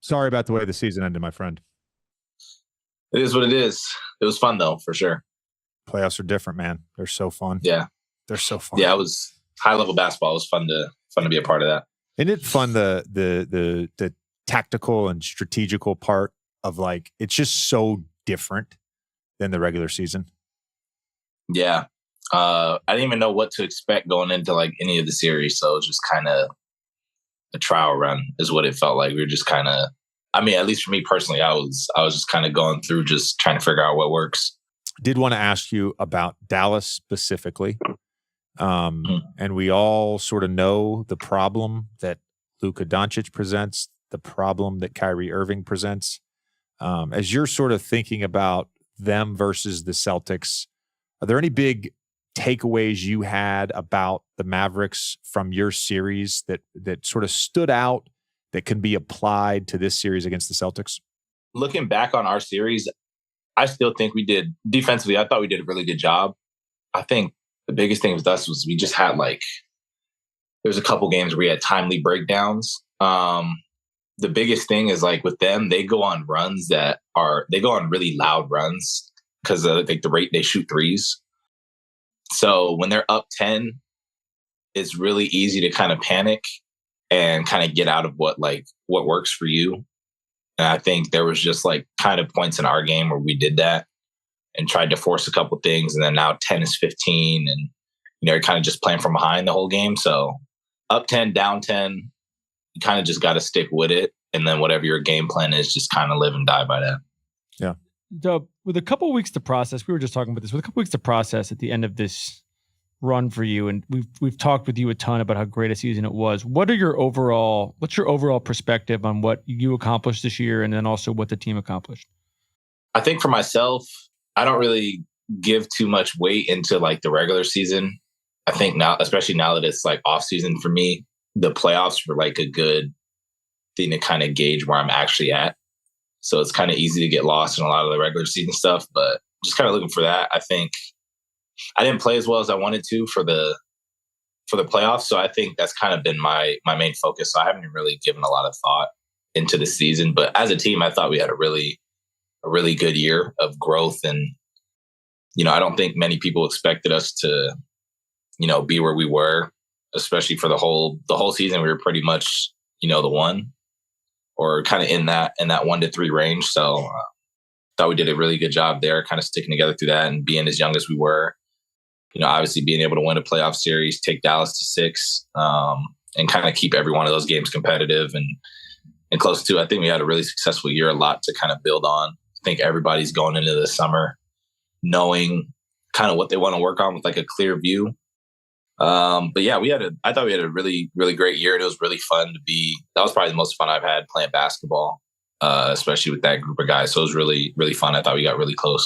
Sorry about the way the season ended, my friend. It is what it is. It was fun though, for sure. Playoffs are different, man. They're so fun. Yeah. They're so fun. Yeah, it was high level basketball. It was fun to be a part of that. Isn't it fun the tactical and strategical part of like it's just so different than the regular season? Yeah. I didn't even know what to expect going into like any of the series, so it was just kind of a trial run is what it felt like. We were just kind of, I mean, at least for me personally, I was just kind of going through just trying to figure out what works. Did want to ask you about Dallas specifically. And we all sort of know the problem that Luka Doncic presents, the problem that Kyrie Irving presents. As you're sort of thinking about them versus the Celtics, are there any big takeaways you had about the Mavericks from your series that sort of stood out that can be applied to this series against the Celtics? Looking back on our series, I still think we did defensively. I thought we did a really good job. I think the biggest thing with us was we just had there's a couple games where we had timely breakdowns. The biggest thing is like with them, they go on runs they go on really loud runs because of like the rate they shoot threes. So when they're up 10, it's really easy to kind of panic and kind of get out of what works for you. And I think there was just like kind of points in our game where we did that and tried to force a couple things. And then now 10 is 15 and, you're kind of just playing from behind the whole game. So up 10, down 10, you kind of just got to stick with it. And then whatever your game plan is, just kind of live and die by that. Yeah. Dub, with a couple of weeks to process, we were just talking about this, with a couple of weeks to process at the end of this run for you, and we've talked with you a ton about how great a season it was. What's your overall perspective on what you accomplished this year and then also what the team accomplished? I think for myself, I don't really give too much weight into like the regular season. I think now, especially now that it's like off season for me, the playoffs were like a good thing to kind of gauge where I'm actually at. So it's kind of easy to get lost in a lot of the regular season stuff, but just kind of looking for that. I think I didn't play as well as I wanted to for the playoffs. So I think that's kind of been my main focus. So I haven't really given a lot of thought into the season, but as a team, I thought we had a really good year of growth. And, I don't think many people expected us to, be where we were, especially for the whole season. We were pretty much, the one or kind of in that 1 to 3 range. So thought we did a really good job there, kind of sticking together through that and being as young as we were. Obviously being able to win a playoff series, take Dallas to 6, and kind of keep every one of those games competitive and close to. I think we had a really successful year, a lot to kind of build on. I think everybody's going into the summer knowing kind of what they want to work on with like a clear view. But yeah, I thought we had a really, really great year, and it was really fun to be. That was probably the most fun I've had playing basketball, especially with that group of guys. So it was really, really fun. I thought we got really close.